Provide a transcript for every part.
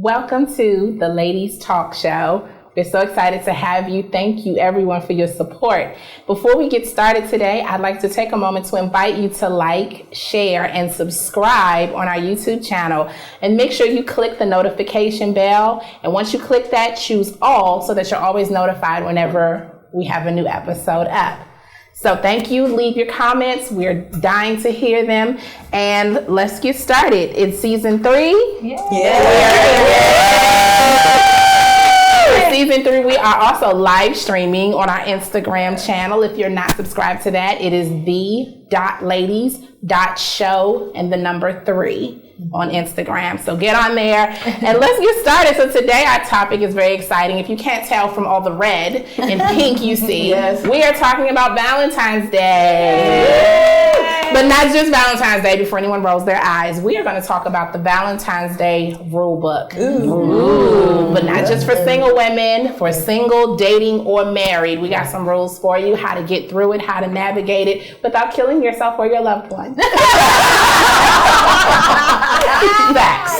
Welcome to the Ladies Talk Show. We're so excited to have you. Thank you, everyone, for your support. Before we get started today, I'd like to take a moment to invite you to like, share, and subscribe on our YouTube channel. And make sure you click the notification bell. And once you click that, choose all so that you're always notified whenever we have a new episode up. So thank you. Leave your comments. We're dying to hear them. And let's get started. It's season 3. For season 3, we are also live streaming on our Instagram channel. If you're not subscribed to that, it is the.ladies.show and the number 3 on Instagram. So get on there and let's get started. So today our topic is very exciting. If you can't tell from all the red and pink you see, we are talking about Valentine's Day. Yay! But not just Valentine's Day, before anyone rolls their eyes. We are going to talk about the Valentine's Day rule book. Ooh. But not just for single women, for single, dating, or married. We got some rules for you, how to get through it, how to navigate it without killing yourself or your loved one. Facts.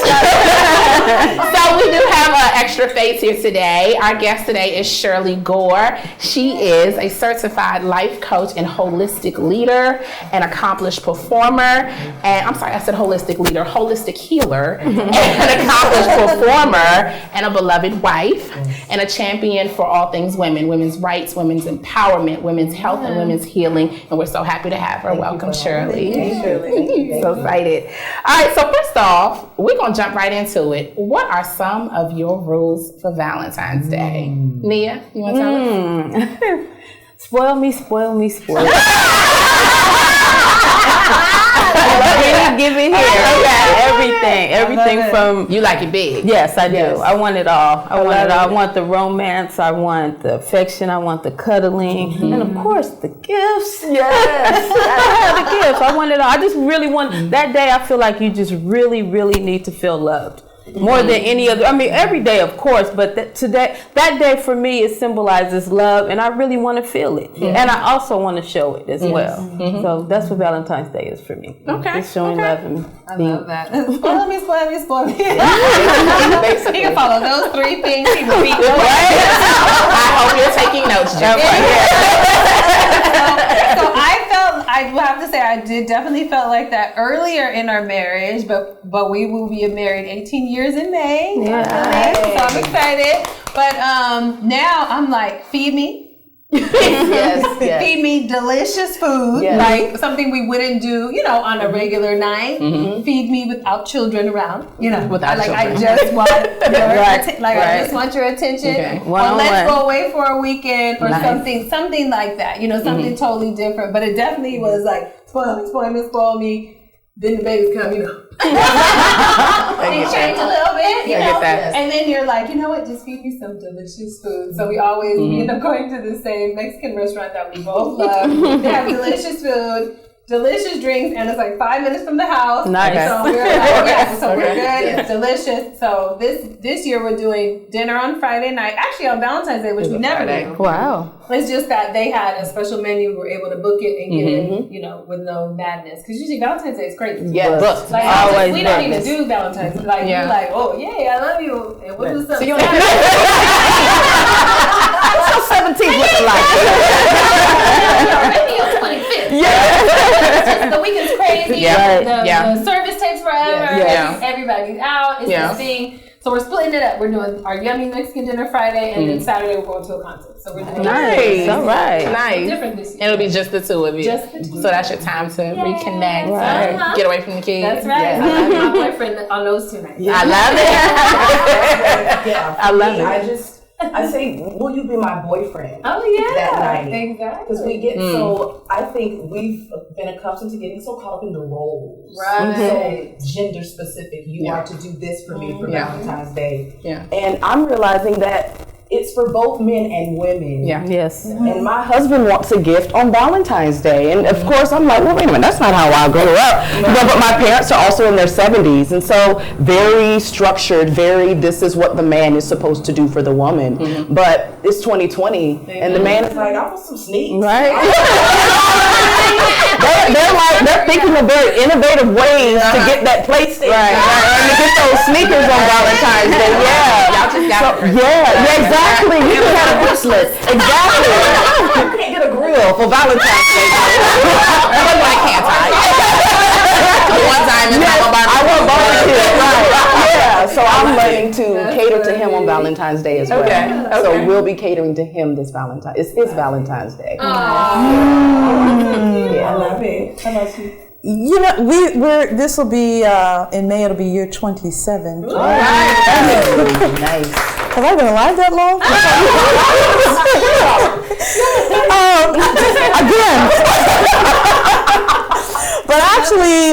So we do have an extra face here today. Our guest today is Shirley Gore. She is a certified life coach and holistic leader, an accomplished performer, and I'm sorry, I said holistic leader, holistic healer, and an accomplished performer, and a beloved wife, and a champion for all things women, women's rights, women's empowerment, women's health, and women's healing. And we're so happy to have her. Welcome, Shirley. Thank you, Shirley. So excited. All right, so first off, we're going to jump right into it. What are some of your rules for Valentine's Day? Nia, you want to tell us? Spoil me, spoil me, spoil me. Give it here. Everything from... You like it big? Yes, I do. Yes. I want it all. I want it all. I want the romance. I want the affection. I want the cuddling. And of course, the gifts. Yes. The gifts. I want it all. I just really want... That day, I feel like you just really, really need to feel loved. More than any other, I mean, every day, of course, but that day for me, it symbolizes love, and I really want to feel it. And I also want to show it as well. So that's what Valentine's Day is for me. Okay. It's showing love and being... I love that. Spoil me, spoil me, spoil me. You can follow those 3 things. I hope you're taking notes, Jeff. So I will have to say, I definitely felt like that earlier in our marriage, but we will be married 18 years in May. Yeah. So I'm excited. But now I'm like, feed me. Yes. Feed me delicious food, like something we wouldn't do, on a regular night. Feed me without children around, Without children. I just want I just want your attention. Okay. Or let's go away for a weekend or something like that. Something totally different. But it definitely was like spoil me, spoil me. Then the babies come, Things change a little bit, and then you're like, you know what, just feed me some delicious food. So we always end up going to the same Mexican restaurant that we both love. They have delicious food, delicious drinks, and it's like 5 minutes from the house. Nice. So we're like, we're good. It's delicious. So this year we're doing dinner on Friday night, actually on Valentine's Day, which we never do. Wow. It's just that they had a special menu. We were able to book it and get it, with no madness. Because usually Valentine's Day is crazy. Yeah, booked. Like, we don't even do Valentine's. Like, you're like, oh, yay, I love you. And what is something? So what's your 17th looking like? Already on 25th. The weekend's crazy. The service takes forever. Everybody's out. It's this thing. So we're splitting it up. We're doing our yummy Mexican dinner Friday, and then Saturday we're going to a concert. So we're doing nice. All right. Nice. Different this year. And it'll be just the 2 of you. Just the 2. So that's your time to reconnect, Get away from the kids. That's right. Yes. I love my boyfriend on those 2 nights. I love it. I love it. I say, will you be my boyfriend? Oh, yeah. That night. Exactly. Because we get I think we've been accustomed to getting so caught up in the roles. Right. So gender specific. You are to do this for me for Valentine's Day. Yeah. And I'm realizing that it's for both men and women. Yeah. Yes. And my husband wants a gift on Valentine's Day. And of course, I'm like, well, wait a minute, that's not how I grew up. But my parents are also in their 70s. And so very structured, this is what the man is supposed to do for the woman. But it's 2020. And the man is like, I want some sneaks. Right. They're like, they're thinking of very innovative ways to get that PlayStation and to get those sneakers on Valentine's Day. Yeah. Y'all just got Exactly. You can have a wish list. Exactly. You can't get a grill for Valentine's Day. Why can't I? One time I want barbecue. Yeah. So I'm learning to cater to him on Valentine's Day as well. Okay. So we'll be catering to him this Valentine. It's his Valentine's Day. I love it. How about you? You know, we're this will be in May. It'll be year 27. Nice. Have I been alive that long? Again. But actually,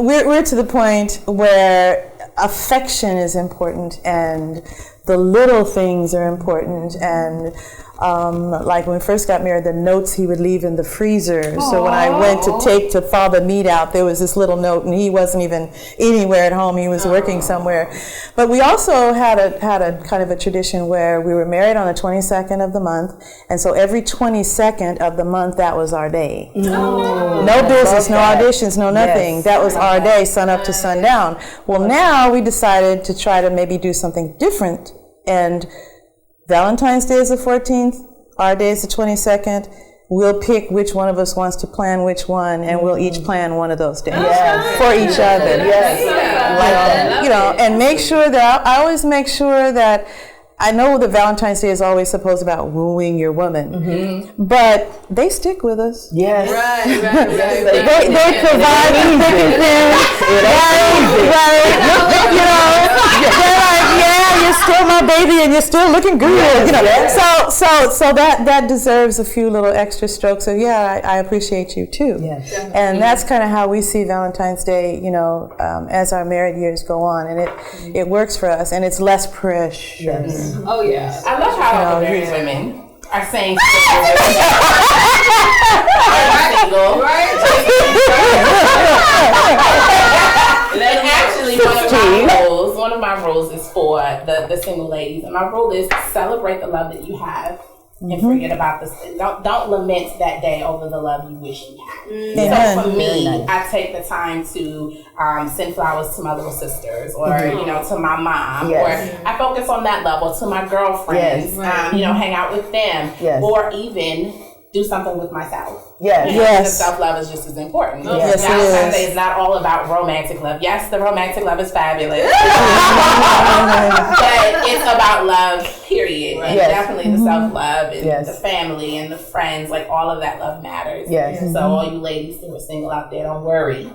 we're to the point where affection is important, and the little things are important, and like when we first got married, the notes he would leave in the freezer. So when I went to take to thaw the meat out, there was this little note, and he wasn't even anywhere at home. He was working somewhere. But we also had a kind of a tradition where we were married on the 22nd of the month, and so every 22nd of the month, that was our day. No business, no auditions, no nothing. That was our day, sun up to sundown. Well, now we decided to try to maybe do something different, and Valentine's Day is the 14th, our day is the 22nd. We'll pick which one of us wants to plan which one, and we'll each plan one of those days for each other. You know, and make sure that I always make sure that I know that Valentine's Day is always supposed about wooing your woman, but they stick with us. Yes. They provide you know, they're like, yeah, you're still my baby and you're still looking good. You know, so that deserves a few little extra strokes of I appreciate you too. Yes. And that's kind of how we see Valentine's Day. You know, as our married years go on, and it works for us, and it's less precious. Yes. Oh yeah. I love how all the married women are saying single. Right. And actually, one of my rules is for the single ladies, and my rule is celebrate the love that you have. And forget about this. Don't lament that day over the love you wish you had. So for me, I take the time to send flowers to my little sisters, or you know, to my mom, or I focus on that level to my girlfriends. You know, hang out with them, or even do something with myself. Because self-love is just as important. Yes, Valentine's Day is not all about romantic love. Yes, the romantic love is fabulous. But it's about love, period. And definitely the self-love and the family and the friends, like all of that love matters. So all you ladies who are single out there, don't worry.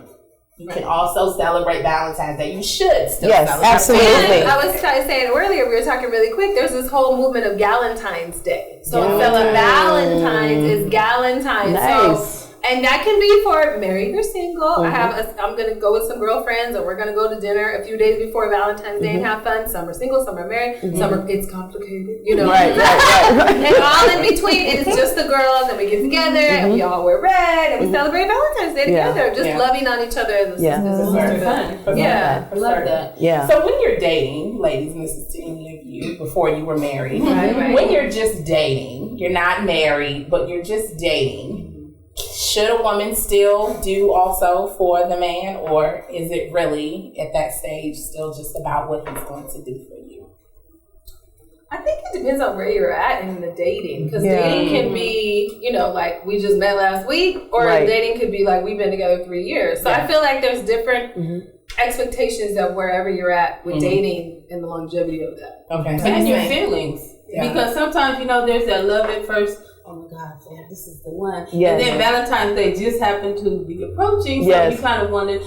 You can also celebrate Valentine's Day. You should still celebrate. Absolutely. And I was saying earlier, we were talking really quick, there's this whole movement of Galentine's Day. So instead of Valentine's, is Galentine's. Nice. And that can be for married or single. I'm going to go with some girlfriends, or we're going to go to dinner a few days before Valentine's Day and have fun. Some are single, some are married, some are, it's complicated, you know. Right. And all in between, it is just the girls, and we get together, and we all wear red, and we celebrate Valentine's Day together, just loving on each other as a sister. Yeah, I love that. Yeah. So when you're dating, ladies, and this is to any of you before you were married, when you're just dating, you're not married, but you're just dating, should a woman still do also for the man, or is it really at that stage still just about what he's going to do for you? I think it depends on where you're at in the dating, because dating can be, you know, like we just met last week, or dating could be like we've been together 3 years. So I feel like there's different expectations of wherever you're at with dating and the longevity of that. Okay. And your feelings. Because sometimes, you know, there's that love at first. Oh my God, man, this is the one. And then Valentine's Day just happened to be approaching, so you kind of want to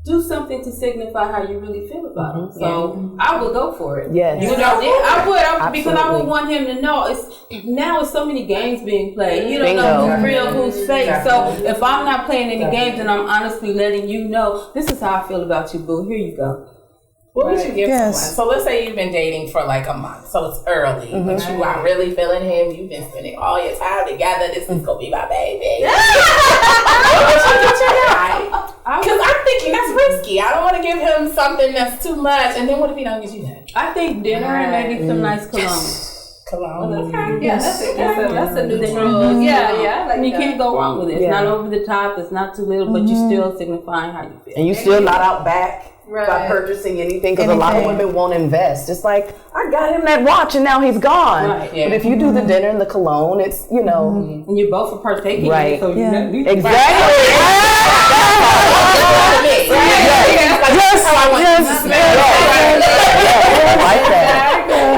do something to signify how you really feel about him. So I would go for it. Yes. You know, I would, because I would want him to know. Now it's so many games being played. You don't know who's real, who's fake. So if I'm not playing any games, and I'm honestly letting you know, this is how I feel about you, boo. Here you go. What would you give someone? So let's say you've been dating for like a month, so it's early, but you are really feeling him. You've been spending all your time together. This is gonna be my baby. What would you get your guy? Because I'm thinking that's risky. I don't want to give him something that's too much, and then what if he don't get you that? I think dinner and maybe some nice cologne. Cologne. Okay. Yeah, that's a neutral. Yeah. Like you can't go wrong with it. It's not over the top. It's not too little, but you're still signifying how you feel. And you still not out back by purchasing anything, because a lot of women won't invest. It's like, I got him that watch and now he's gone. Right, yeah. But if you do the dinner and the cologne, it's, you know. And you both are partaking. Right. So Exactly. Yes.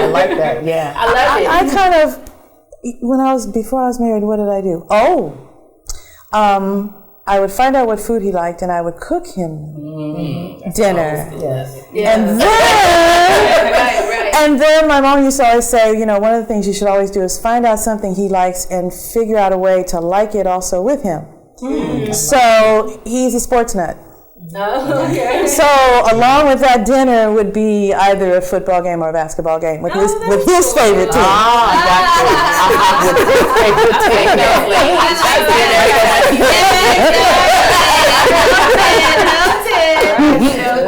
I like that. Yeah. I love it. I kind of, before I was married, what did I do? I would find out what food he liked and I would cook him dinner. Yes. And then, and then my mom used to always say, you know, one of the things you should always do is find out something he likes and figure out a way to like it also with him. So he's a sports nut. So along with that dinner would be either a football game or a basketball game with his favorite team. With his favorite team.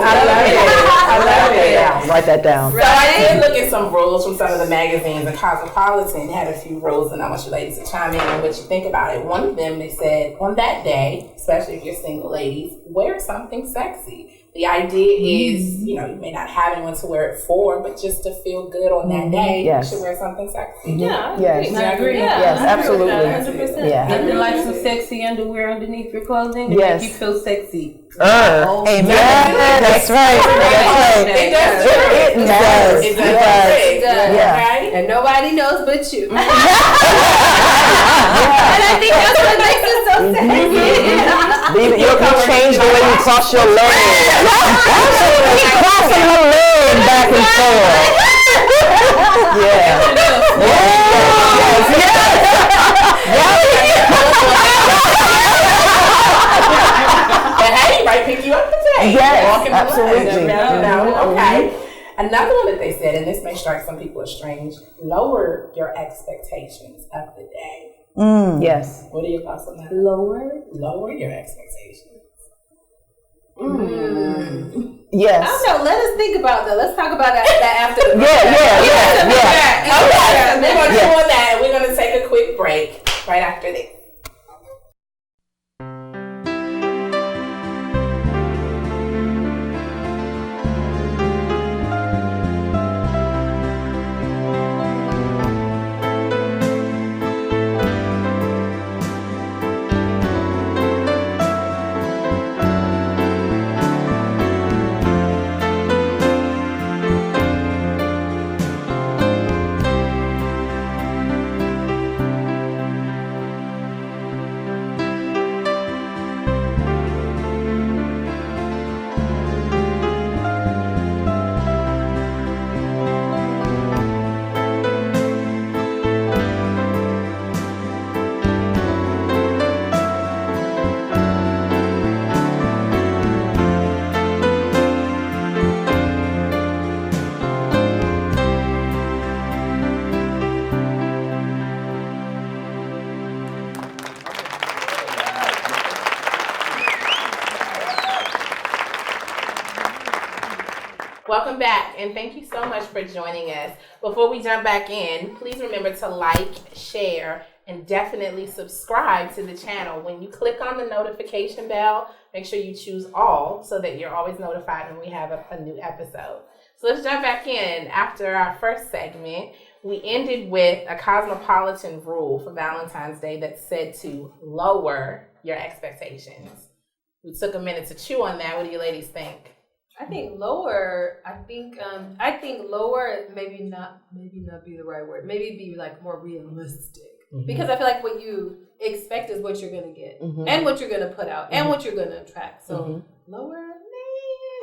I love it. Write that down. So I did look at some rules from some of the magazines. The Cosmopolitan had a few rules, and I want you ladies to chime in on what you think about it. One of them, they said, on that day, especially if you're single ladies, wear something sexy. The idea is, you know, you may not have anyone to wear it for, but just to feel good on that day, you should wear something sexy. Yeah, I agree. Yes, absolutely. 100%. Yeah. Nothing like some sexy underwear underneath your clothing to Yes. make you feel sexy. Amen. That's right. It does. It does. Yeah. And nobody knows but you. And I think that's what makes it so sexy. You can change the way you cross your leg. Keep crossing her leg back and forth. But hey, he might pick you up today. Yes, absolutely. Okay. Another one that they said, and this may strike some people as strange, lower your expectations of the day. Yes. What are your thoughts on that? Lower your expectations. Yes. I don't know. Let us think about that. Let's talk about that after the Okay. We're going to do on that, and we're going to take a quick break right after this. Welcome back, and thank you so much for joining us. Before we jump back in, please remember to like, share, and definitely subscribe to the channel. When you click on the notification bell, make sure you choose all so that you're always notified when we have a new episode. So let's jump back in. After our first segment, we ended with a cosmopolitan rule for Valentine's Day that said to lower your expectations. We took a minute to chew on that. What do you ladies think? I think lower. I think lower. Maybe not be the right word. Maybe be like more realistic. Mm-hmm. Because I feel like what you expect is what you're gonna get, and what you're gonna put out, and what you're gonna attract. So lower,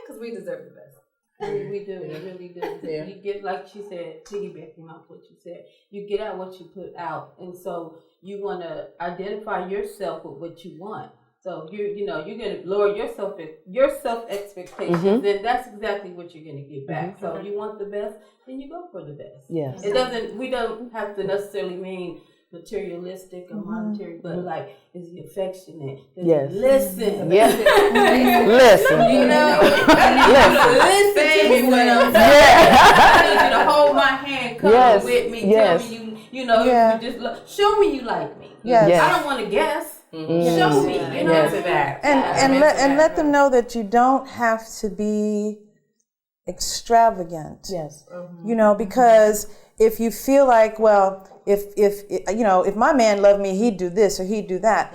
because we deserve the best. We do, we really do. Yeah. You get, like she said, piggybacking off what you said, you get out what you put out, and so you want to identify yourself with what you want. So you're gonna lower your self expectations, then that's exactly what you're gonna get back. So you want the best, then you go for the best. Yes. We don't have to necessarily mean materialistic or monetary, but like, is he affectionate? Yes. Listen. Yes. Listen. You know, listen to me when I'm I need you to hold my hand, come with me, tell me you know, if you just show me you like me. Yes. I don't want to guess. Show me, you know, to that. And let them know that you don't have to be extravagant. Yes. You know, because if you feel like, well, if my man loved me, he'd do this or he'd do that.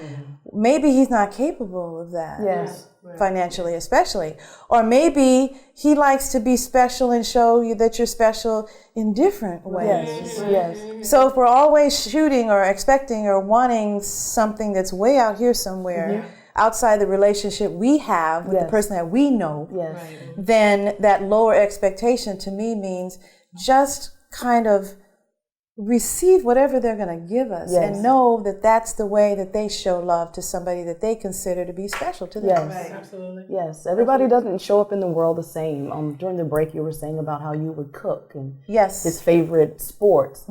Maybe he's not capable of that. Yes. Financially, especially. Or maybe he likes to be special and show you that you're special in different ways. Yes. So if we're always shooting or expecting or wanting something that's way out here somewhere, outside the relationship we have with the person that we know, then that lower expectation to me means just kind of receive whatever they're going to give us and know that that's the way that they show love to somebody that they consider to be special to them. Yes, absolutely. Yes, everybody doesn't show up in the world the same. During the break, you were saying about how you would cook and his favorite sports.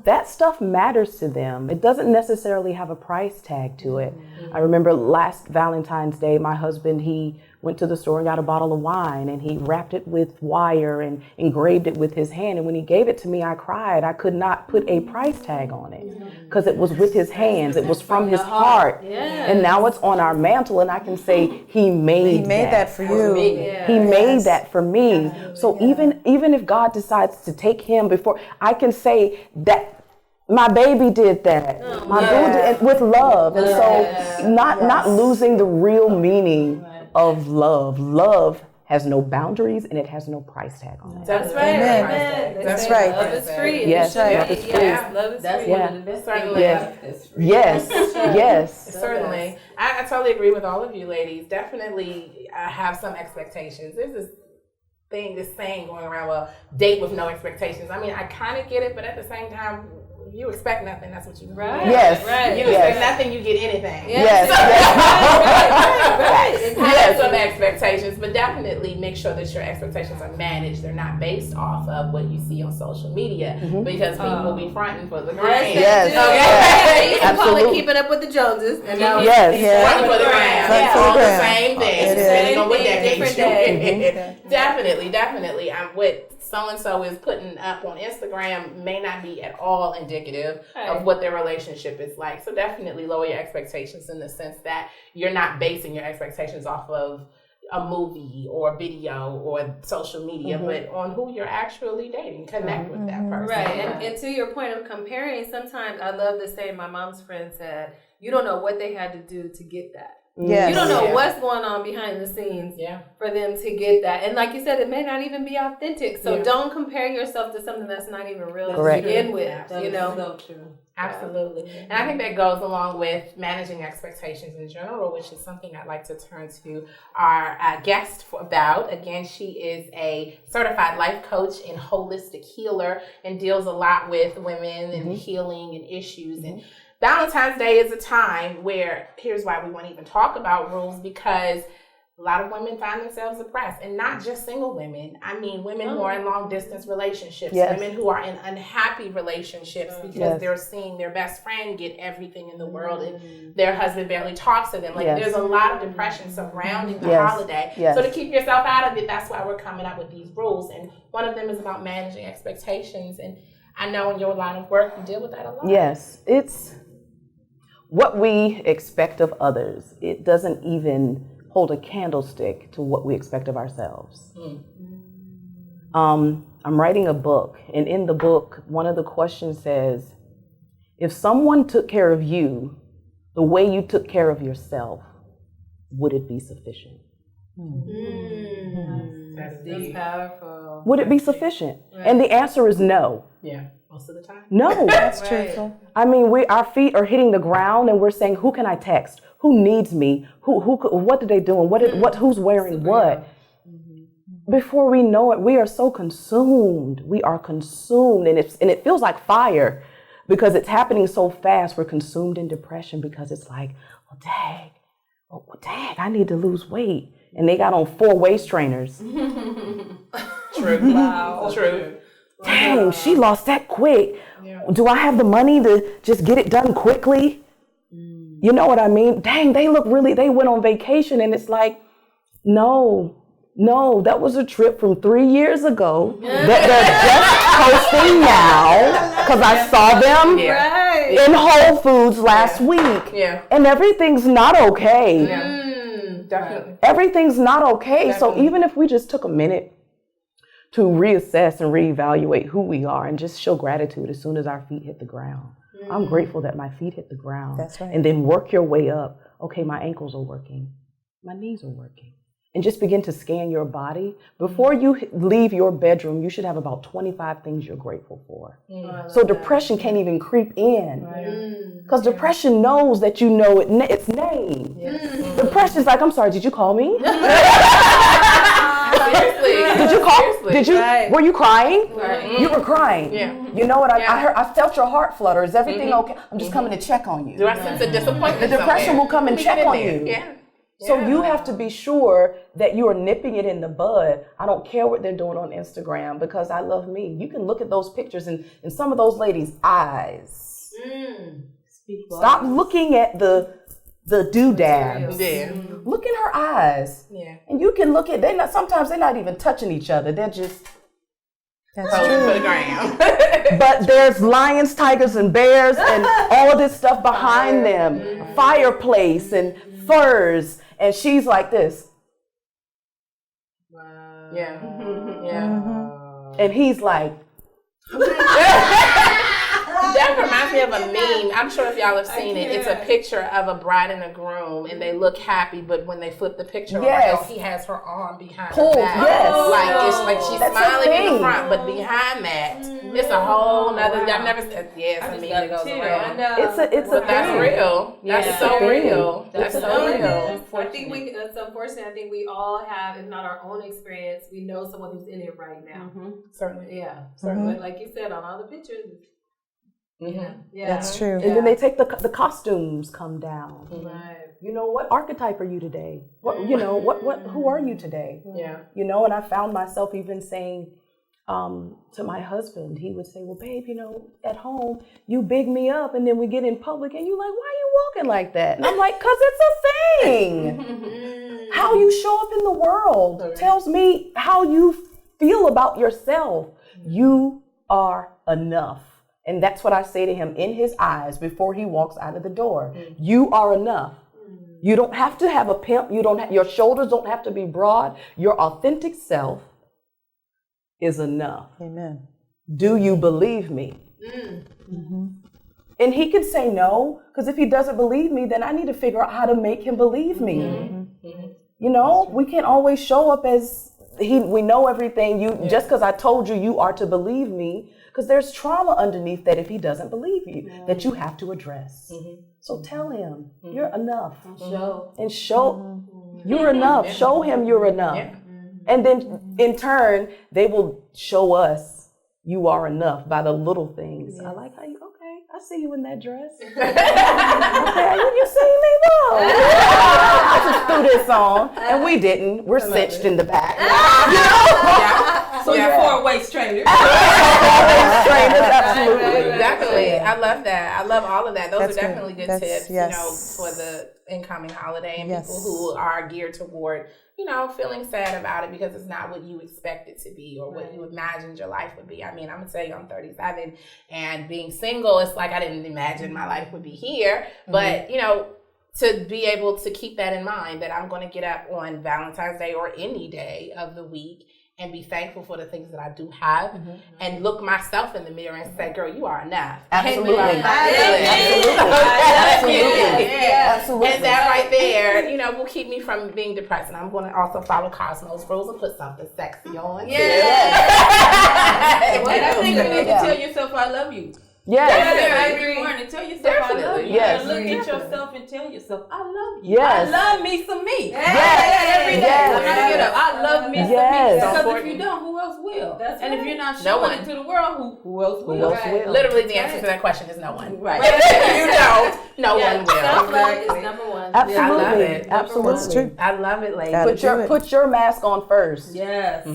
That stuff matters to them. It doesn't necessarily have a price tag to it. I remember last Valentine's Day, my husband, he went to the store and got a bottle of wine and he wrapped it with wire and engraved it with his hand. And when he gave it to me, I cried. I could not put a price tag on it because it was with his hands. It was from his heart. And now it's on our mantle and I can say he made that for you. He made that for me. So even if God decides to take him before, I can say that my baby did that. My boo did with love. And so not losing the real meaning of love. Love has no boundaries and it has no price tag on it. That's right. Amen. That's right. Love is free. Yes, love is free. Love is That's free. one of the best Certainly. things. Yes. Certainly. I totally agree with all of you ladies. Definitely have some expectations. There's this saying going around, well, date with no expectations. I mean, I kind of get it, but at the same time, if you expect nothing, that's what you right. Yes. Right. You expect nothing, you get anything. Yes. Have some expectations, but definitely make sure that your expectations are managed. They're not based off of what you see on social media because people be fronting for the gram. Yes. Okay. You can call it Absolutely. keeping up with the Joneses. And now Fronting for the gram. Fronting for the All the gram. same thing. It is. Depending on what Same thing, decade different you're in. Definitely. I'm with so-and-so is putting up on Instagram may not be at all indicative of what their relationship is like. So definitely lower your expectations in the sense that you're not basing your expectations off of a movie or a video or social media, but on who you're actually dating. Connect with that person. Right. And to your point of comparing, sometimes I love to say, my mom's friend said, you don't know what they had to do to get that. Yes. You don't know what's going on behind the scenes for them to get that. And like you said, it may not even be authentic. So don't compare yourself to something that's not even real to begin with. You know? So true. Absolutely. And I think that goes along with managing expectations in general, which is something I'd like to turn to our guest about. Again, she is a certified life coach and holistic healer and deals a lot with women and healing and issues. And Valentine's Day is a time where, here's why we want to even talk about rules, because a lot of women find themselves depressed, and not just single women. I mean, women who are in long distance relationships, women who are in unhappy relationships because they're seeing their best friend get everything in the world and their husband barely talks to them. Like there's a lot of depression surrounding the holiday. So to keep yourself out of it, that's why we're coming up with these rules. And one of them is about managing expectations. And I know in your line of work, you deal with that a lot. Yes, it's what we expect of others. It doesn't even hold a candlestick to what we expect of ourselves. I'm writing a book, and in the book, one of the questions says, if someone took care of you the way you took care of yourself, would it be sufficient? That's powerful. Would it be sufficient? And the answer is no. Yeah, most of the time. No. That's truthful. I mean, our feet are hitting the ground and we're saying, who can I text? Who needs me? What are they doing? Who's wearing what? Before we know it, we are so consumed. We are consumed, and it feels like fire because it's happening so fast. We're consumed in depression because it's like, dang, I need to lose weight. And they got on 4 waist trainers. True. Wow. True. dang, she lost that quick. Yeah. Do I have the money to just get it done quickly? You know what I mean? Dang, they went on vacation, and it's like, no, that was a trip from 3 years ago that they're just posting now, because I saw them in Whole Foods last week. Yeah. And everything's not okay. Yeah. Definitely. Everything's not okay. Definitely. So even if we just took a minute to reassess and reevaluate who we are and just show gratitude as soon as our feet hit the ground. I'm grateful that my feet hit the ground. That's right. And then work your way up. Okay, my ankles are working. My knees are working. And just begin to scan your body. Before you leave your bedroom, you should have about 25 things you're grateful for. So depression can't even creep in. Because depression knows that you know its name. Depression's like, I'm sorry, did you call me? Seriously. Did you call? Seriously. Did you? Right. Were you crying? Right. You were crying. Yeah. You know what? I heard. I felt your heart flutter. Is everything okay? I'm just coming to check on you. Do I sense a disappointment? The depression will come and check on you. Yeah. So you have to be sure that you are nipping it in the bud. I don't care what they're doing on Instagram, because I love me. You can look at those pictures and some of those ladies' eyes. Stop looking at the doodads. Yeah. Look in her eyes. Yeah. And you can look at, sometimes they're not even touching each other. They're just. That's true. For the gram. But there's lions, tigers, and bears, and all of this stuff behind them. Fireplace and furs. And she's like this. Wow. Yeah. Yeah. And he's like. That reminds me of a meme. I'm sure if y'all have seen it. It's a picture of a bride and a groom, and they look happy, but when they flip the picture over, he has her arm behind her back. It's like she's smiling in the front, but behind that, it's a whole nother. I've never said it's a meme that goes around. It's a that's real. That's so real. That's so real. I think it's unfortunate. I think we all have, if not our own experience, we know someone who's in it right now. Certainly. Yeah. Certainly. But like you said, on all the pictures. Yeah, that's true. And then they take the costumes come down. Right. You know, what archetype are you today? What who are you today? Yeah. You know, and I found myself even saying to my husband, he would say, well, babe, at home, you big me up, and then we get in public and you like, why are you walking like that? And I'm like, 'cause it's a thing. How you show up in the world tells me how you feel about yourself. You are enough. And that's what I say to him in his eyes before he walks out of the door. You are enough. You don't have to have a pimp. Your shoulders don't have to be broad. Your authentic self is enough. Amen. Do you believe me? And he could say no, because if he doesn't believe me, then I need to figure out how to make him believe me. We can't always show up as we know everything. Just because I told you, you are to believe me. Because there's trauma underneath that if he doesn't believe you, that you have to address. So tell him you're enough. And show you're enough. Show him you're enough. And then in turn, they will show us you are enough by the little things. I like how I see you in that dress. Okay, you see me though. I just threw this on, and we didn't. We're cinched in the back. So you're 4-way strainers. Absolutely. Exactly. I love that. I love all of that. Those That's are definitely good tips, yes. for the incoming holiday and Yes. people who are geared toward, feeling sad about it because it's not what you expect it to be or what you imagined your life would be. I mean, I'm going to tell you, I'm 37 and being single, it's like I didn't imagine my life would be here. But, to be able to keep that in mind, that I'm going to get up on Valentine's Day or any day of the week and be thankful for the things that I do have and look myself in the mirror and say, girl, you are enough. Absolutely. Absolutely. And that right there, will keep me from being depressed. And I'm going to also follow Cosmos rules and put something sexy on. And I think you need to tell yourself I love you. Yes. Every morning, tell yourself I love you. Yes. And look at yourself and tell yourself I love you. Yes. I love me some me. Yes. Every day when I get up, I love me some me. Yes. Because if you don't, who else will? And if you're not showing it to the world, who else will? Literally, the answer to that question is no one. Right. If you don't, no one will. Self-love is number one. Absolutely. I love it. Absolutely. That's true. I love it, ladies. Put your mask on first. Yes.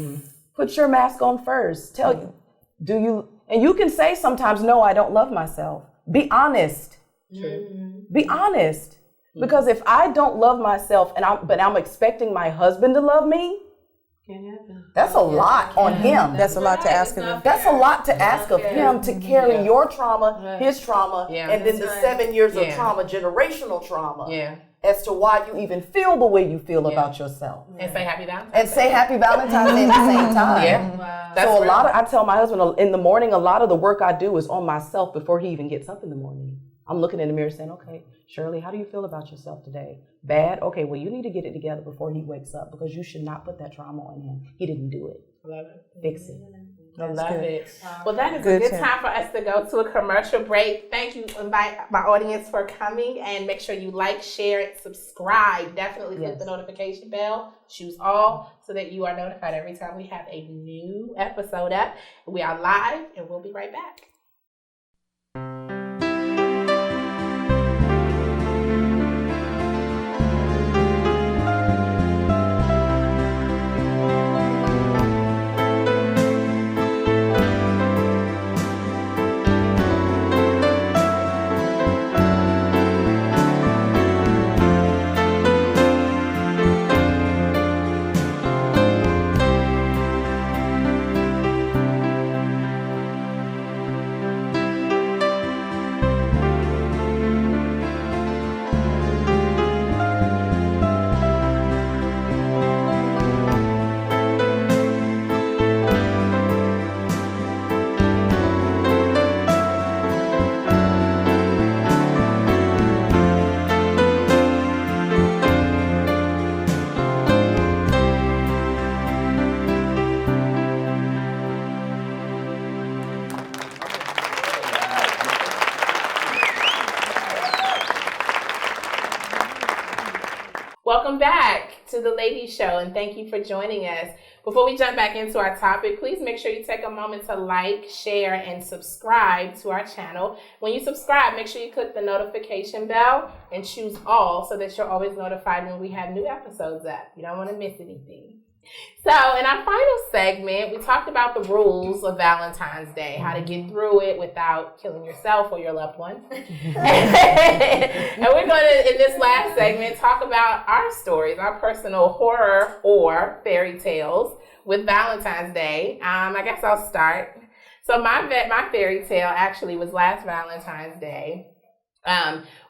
Put your mask on first. And you can say sometimes, no, I don't love myself. Be honest. Be honest. Because if I don't love myself but I'm expecting my husband to love me, that's a lot on him. That's a lot to ask of him. That's a lot to ask of him to carry your trauma, his trauma, and then the 7 years of trauma, generational trauma, as to why you even feel the way you feel about yourself. And say happy Valentine's And say happy Valentine's Day at the same time. Yeah. Wow. So I tell my husband in the morning, a lot of the work I do is on myself before he even gets up in the morning. I'm looking in the mirror saying, okay, Shirley, how do you feel about yourself today? Bad? Okay, well, you need to get it together before he wakes up because you should not put that trauma on him. He didn't do it. Love it. Fix it. I love it. Well, that is a good time for us to go to a commercial break. Thank you, invite my audience for coming, and make sure you like, share, and subscribe. Definitely click the notification bell, choose all, so that you are notified every time we have a new episode up. We are live, and we'll be right back. Welcome back to the Ladies Show, and thank you for joining us. Before we jump back into our topic, please make sure you take a moment to like, share, and subscribe to our channel. When you subscribe, make sure you click the notification bell and choose all so that you're always notified when we have new episodes up. You don't want to miss anything. So in our final segment, we talked about the rules of Valentine's Day, how to get through it without killing yourself or your loved one. And we're going to, in this last segment, talk about our stories, our personal horror or fairy tales with Valentine's Day. I guess I'll start. So my fairy tale actually was last Valentine's Day.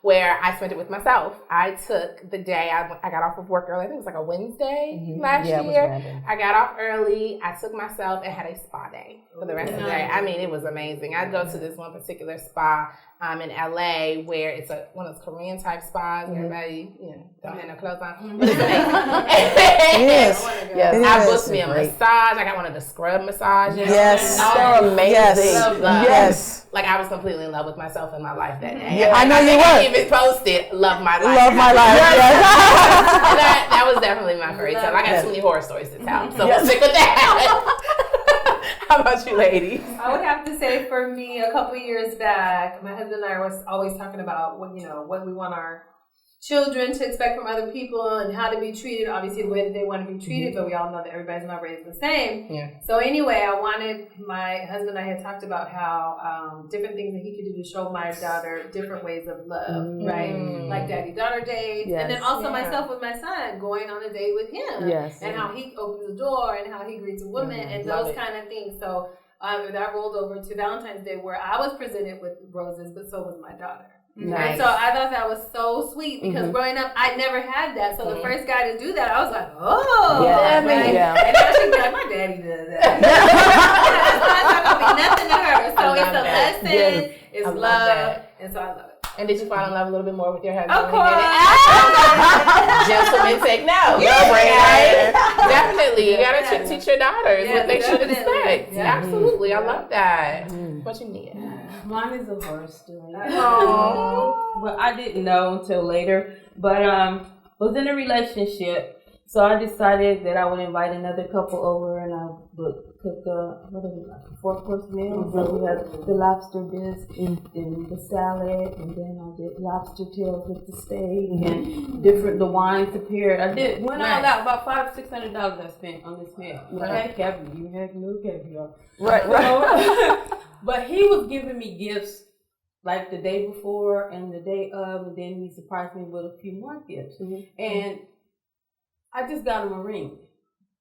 Where I spent it with myself. I took the day, I got off of work early. I think it was like a Wednesday last year. I got off early. I took myself and had a spa day for the rest of the day. I mean, it was amazing. I'd go to this one particular spa in LA where it's one of those Korean type spas where everybody, don't have no clothes on. But it's amazing. I booked me a massage. I got one of the scrub massages. Yes. They're amazing. Yes. Like I was completely in love with myself and my life that day. Yeah, I know you were. I even posted "Love My Life." Love my life. Yes. that was definitely my fairy tale. I got too many horror stories to tell, so we'll stick with that. How about you, ladies? I would have to say, for me, a couple years back, my husband and I was always talking about what we want our children to expect from other people and how to be treated, obviously the way that they want to be treated, but we all know that everybody's not raised the same. Yeah. So anyway, my husband and I had talked about how different things that he could do to show my daughter different ways of love, right? Like daddy-daughter dates, and then also myself with my son, going on a date with him, and how he opens the door and how he greets a woman and those kind of things. So that rolled over to Valentine's Day where I was presented with roses, but so was my daughter. Nice. And so I thought that was so sweet because growing up, I never had that. So the first guy to do that, I was like, oh. And now she'd be like, my daddy does that. It's not going to be nothing to her. So it's a lesson, it's love, and so I love it. And did you fall in love a little bit more with your husband? Of course. Gentlemen take no. Right? Definitely. You got to teach your daughters what they should expect. Yeah. Absolutely. I love that. What you need? Mine is a horror story. Well, I didn't know until later, but was in a relationship, So I decided that I would invite another couple over and I would cook a 4-course meal. So we had the lobster bisque and the salad, and then I did lobster tails with the steak and the wines prepared. I went all out, about $500-600 I spent on this meal. I had caviar, you had no caviar. Right. But he was giving me gifts like the day before and the day of, and then he surprised me with a few more gifts. And I just got him a ring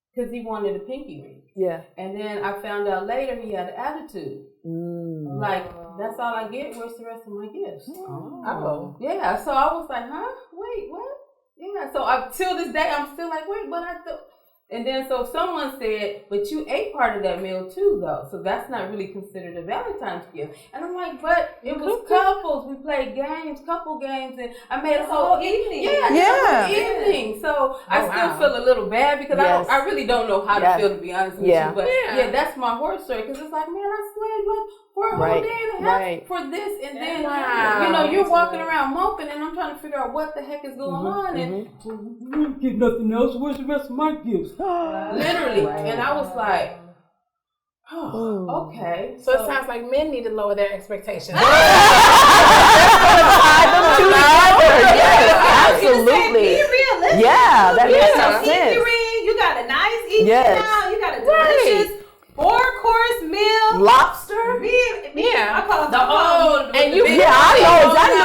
because he wanted a pinky ring. Yeah. And then I found out later he had an attitude. Like, that's all I get. Where's the rest of my gifts? Oh. Yeah. So I was like, huh? Wait, what? Yeah. So till this day, I'm still like, wait, but I thought. And then so someone said, but you ate part of that meal too, though. So that's not really considered a Valentine's gift. And I'm like, but it was couples. We played games, couple games, and I made a whole evening. Yeah. Evening. So I still feel a little bad because I really don't know how to feel, to be honest with you. But that's my horror story because it's like, man, I swear, like, for a whole day and a half for this, and then you're walking around moping, and I'm trying to figure out what the heck is going on, and get nothing else. Where's the rest of my gifts? Literally, and I was like, oh, okay. So it sounds like men need to lower their expectations. Yes, absolutely. Be realistic. Yeah, that makes sense. You got a nice evening now. You got a delicious 4-course meal. Lobster? I call it the old. And you, I know. Right.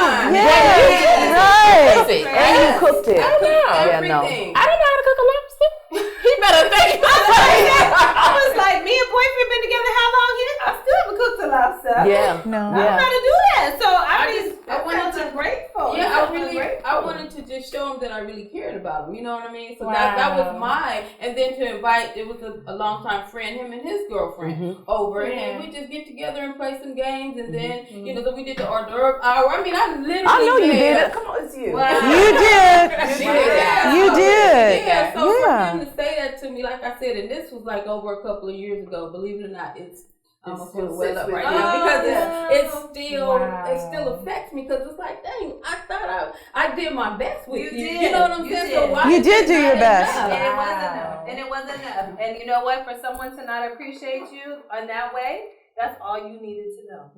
And you cooked it. I know. Everything. I don't know how to cook a lobster. He better think. I was like, me and boyfriend been together how long here? I still haven't cooked a lobster. Yeah. No. I don't know how to do that. So I wanted to grateful. Yeah, I wanted to just show him that I really cared about him. You know what I mean? So that was mine. And then to invite, it was a longtime friend, him and his girlfriend over, and we just get together and play some games, and then so we did the hors d'oeuvre hour. I mean, I know you did it. Come on, it's you. You did. You did. Yeah. So for him to say that to me, like I said, and this was like over a couple of years ago. Believe it or not, it's almost gonna well up right now because it still affects me because it's like, dang, I thought I did my best with you. You know what I'm saying? So why you did do your best. And it wasn't enough. And you know what? For someone to not appreciate you in that way, that's all you needed to know.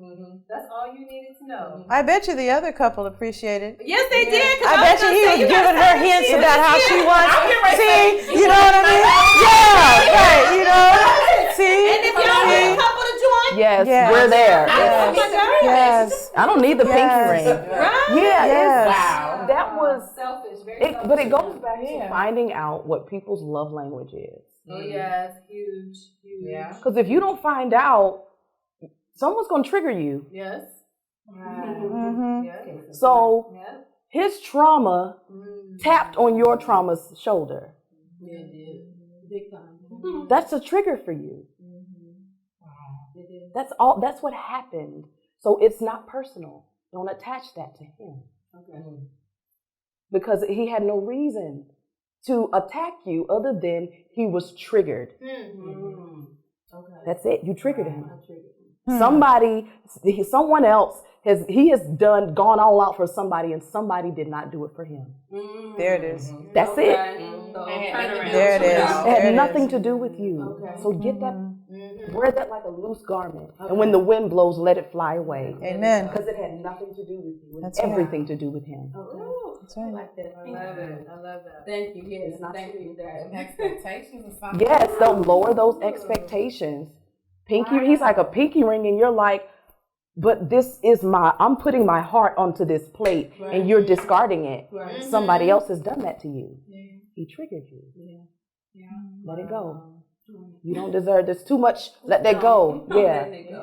That's all you needed to know. I bet you the other couple appreciated. Yes, they did. I bet you he was giving her hints about how she wants. See, you know what I mean? Yeah, right. You know. See, and if y'all want a couple to join, yes, we're there. Yes. I don't need the pinky ring. Right? Yeah. Wow. That was selfish. but it goes back to finding out what people's love language is. Oh yes, huge. Yeah. Because if you don't find out, someone's going to trigger you. Yes. So his trauma tapped on your trauma's shoulder. Yeah, it did. Big time. That's a trigger for you. That's all. That's what happened. So it's not personal. Don't attach that to him. Okay. Because he had no reason to attack you other than he was triggered. Okay. That's it. You triggered him. Someone else has gone all out for somebody, and somebody did not do it for him. There it is. That's it. There it is. It had nothing to do with you. So get that, wear that like a loose garment, and when the wind blows, let it fly away. Amen. Because it had nothing to do with you, and That's everything to do with him. That's right. I like that. I love that. Thank you. Yes, thank you. Expectations or something. Yes, don't lower those expectations. Pinky, he's like a pinky ring, and you're like, but this is I'm putting my heart onto this plate, and you're discarding it. Right. Somebody else has done that to you. He triggered you. Let it go. You don't deserve this too much. Let that go.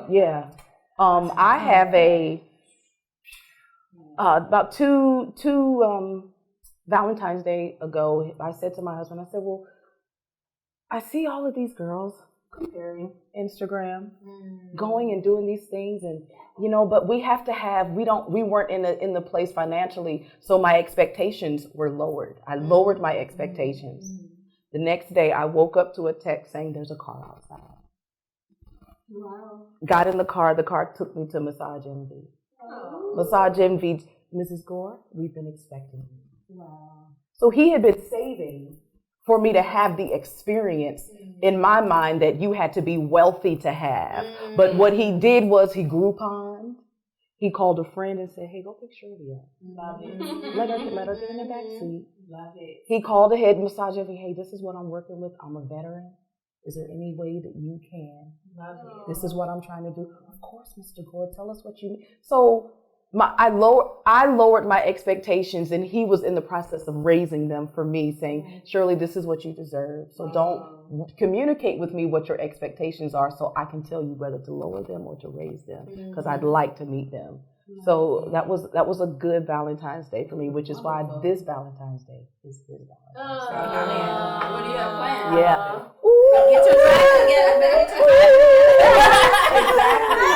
Yeah. I have about two Valentine's Day ago, I said to my husband, I said, well, I see all of these girls comparing Instagram, going and doing these things, and but we have to have. We weren't in the place financially, so my expectations were lowered. I lowered my expectations. The next day, I woke up to a text saying, "There's a car outside." Wow. Got in the car. The car took me to Massage Envy. Massage Envy, Mrs. Gore, we've been expecting you. Wow. So he had been saving for me to have the experience in my mind that you had to be wealthy to have. But what he did was he Groupon. He called a friend and said, "Hey, go pick Shirley up. Love it. Let her get in the back seat." Love it. He called a head massager. Hey, this is what I'm working with. I'm a veteran. Is there any way that you can? Love it. This is what I'm trying to do. Of course, Mr. Gore, tell us what you need. So I lowered my expectations, and he was in the process of raising them for me, saying, "Shirley, this is what you deserve. So don't communicate with me what your expectations are, so I can tell you whether to lower them or to raise them, because I'd like to meet them." So that was a good Valentine's Day for me, which is why this Valentine's Day is his Valentine's Day. What do you have planned? Yeah. Get your dress together. Exactly.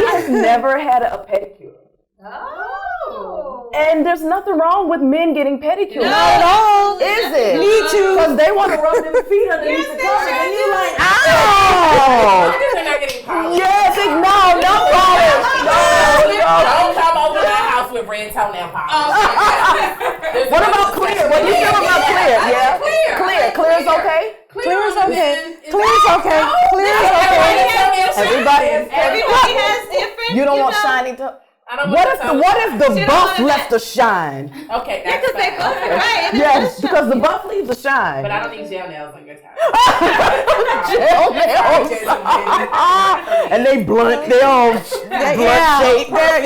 He has never had a pedicure. Oh. And there's nothing wrong with men getting pedicures. Not at all. Is it? Me too. Because they want to rub their feet underneath the carpet, and you're like, ow! They're not getting polished. Yes, no polish. No. Don't come over to the house with red toenail polish. What about clear? What do you feel about clear? Yeah. Clear is okay? Clear is okay. Clear is okay. Clear is okay. Everybody has different. You don't want shiny toe. What if the buff left a shine? Okay, that's fine. Right. Yes, because the buff leaves a shine. But I don't need gel nails on your time. Gel nails. And they blunt, they all blunt shape. Perfect.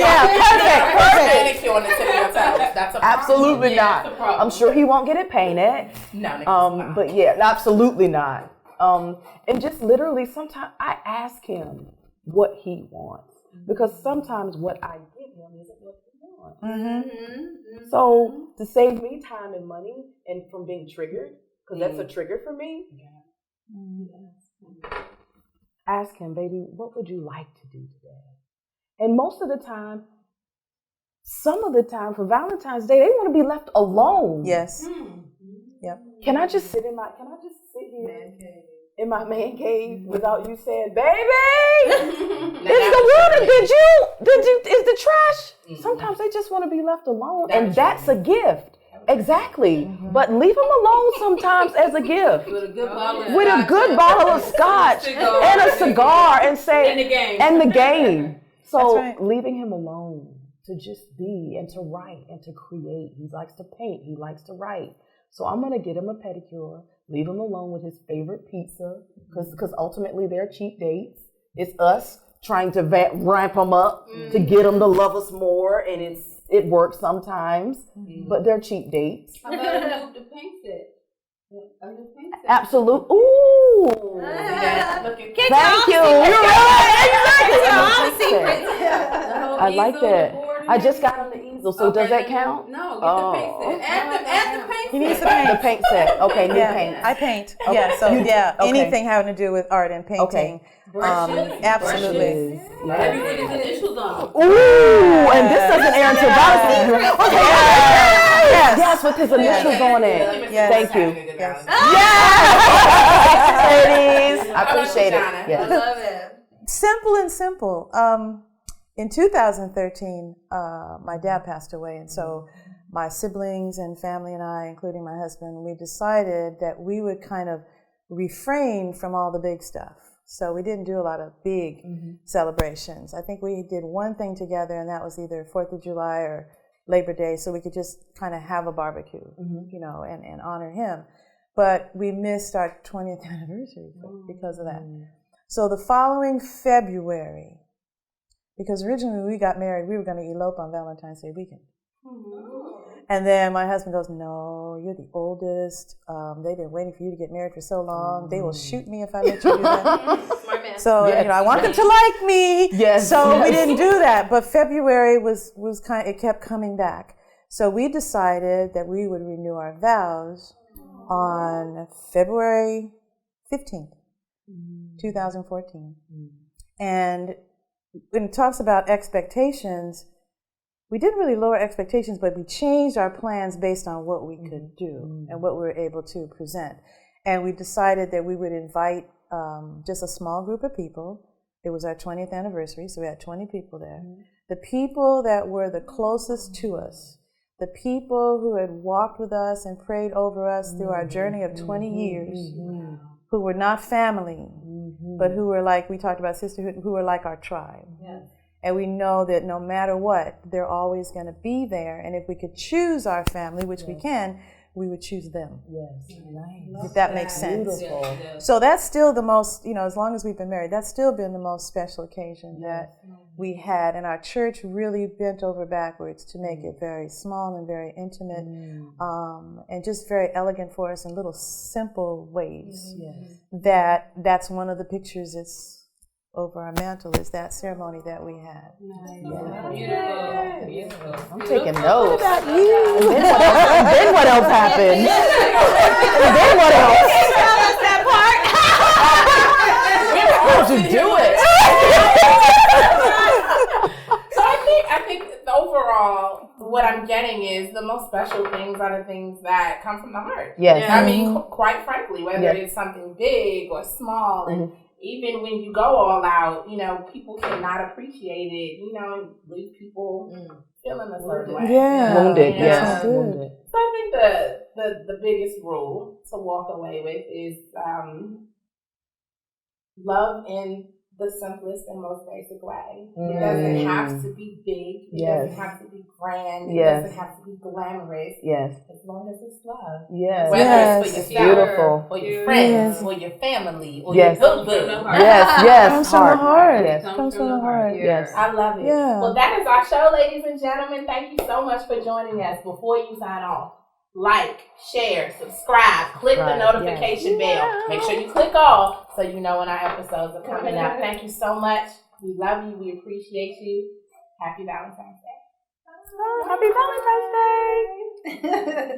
Manicure on the tip of your toes. That's a problem. Absolutely not. That's a problem. I'm sure he won't get it painted. No, but yeah, absolutely not. And just literally, sometimes I ask him what he wants, because sometimes what I give him isn't what he wants. So to save me time and money and from being triggered, because that's a trigger for me. Ask him, baby, what would you like to do today? And most of the time, some of the time for Valentine's Day, they want to be left alone. Yes. Yep. Can I just sit here in my man cave without you saying, "Baby, is the water? Is the trash?" Sometimes they just want to be left alone, and that's a gift. Exactly. But leave them alone sometimes as a gift. With With a good bottle of scotch and a cigar, and say, and the game. So leaving him alone to just be and to write and to create. He likes to paint. He likes to write. So I'm going to get him a pedicure, leave him alone with his favorite pizza, because ultimately they're cheap dates. It's us trying to ramp them up to get them to love us more, and it works sometimes, but they're cheap dates. How about the paint set? Absolute. Ooh. Thank you. You're right. Exactly. I like that. I just got on the easel, so does that count? No, get the paint set. Add the paint set. He needs the paint. The paint set. Okay, new paint. I paint. Okay. Yeah, so Okay. anything having to do with art and painting. Okay. Absolutely. Have you put his initials on? Ooh, and this doesn't air until Valentine's. Okay. Yes, with his initials on it. Yes. Thank you. Yes. Yes, ladies. I appreciate it. Yes. I love it. Simple and simple. In 2013, my dad passed away, and so my siblings and family and I, including my husband, we decided that we would kind of refrain from all the big stuff. So we didn't do a lot of big celebrations. I think we did one thing together, and that was either 4th of July or Labor Day, so we could just kind of have a barbecue, and honor him. But we missed our 20th anniversary because of that. So the following February, because originally when we got married, we were going to elope on Valentine's Day weekend. And then my husband goes, "No, you're the oldest. They've been waiting for you to get married for so long. They will shoot me if I let you do that." Smart man. So I want them to like me. Yes. So we didn't do that. But February was kind of, it kept coming back. So we decided that we would renew our vows on February 15th, 2014. And when it talks about expectations, we didn't really lower expectations, but we changed our plans based on what we could do and what we were able to present. And we decided that we would invite just a small group of people. It was our 20th anniversary, so we had 20 people there. The people that were the closest to us, the people who had walked with us and prayed over us through our journey of 20 years, who were not family, but who were like, we talked about sisterhood, who were like our tribe. And we know that no matter what, they're always going to be there. And if we could choose our family, which we can, we would choose them. If that makes sense. So that's still the most, as long as we've been married, that's still been the most special occasion that we had. And our church really bent over backwards to make it very small and very intimate, and just very elegant for us in little simple ways. That's one of the pictures that's over our mantle, is that ceremony that we had. Beautiful. I'm taking notes. What about you? And then what else happened? And then what else? How'd you do it? So I think overall, what I'm getting is the most special things are the things that come from the heart. Yes. I mean, quite frankly, whether it's something big or small, and even when you go all out, people cannot appreciate it, and leave people feeling a certain way. Wounded, Wounded. So I think the biggest rule to walk away with is love in the simplest and most basic way. It doesn't have to be big. It doesn't have to be grand. It doesn't have to be glamorous. As long as it's love. Whether it's for yourself, or your friends, or your family, or your husband. Comes from the heart. Comes from the heart. I love it. Well, that is our show, ladies and gentlemen. Thank you so much for joining us. Before you sign off, like, share, subscribe, click the notification bell. Make sure you click all so you know when our episodes are coming up. Thank you so much. We love you. We appreciate you. Happy Valentine's Day. Happy Valentine's Day.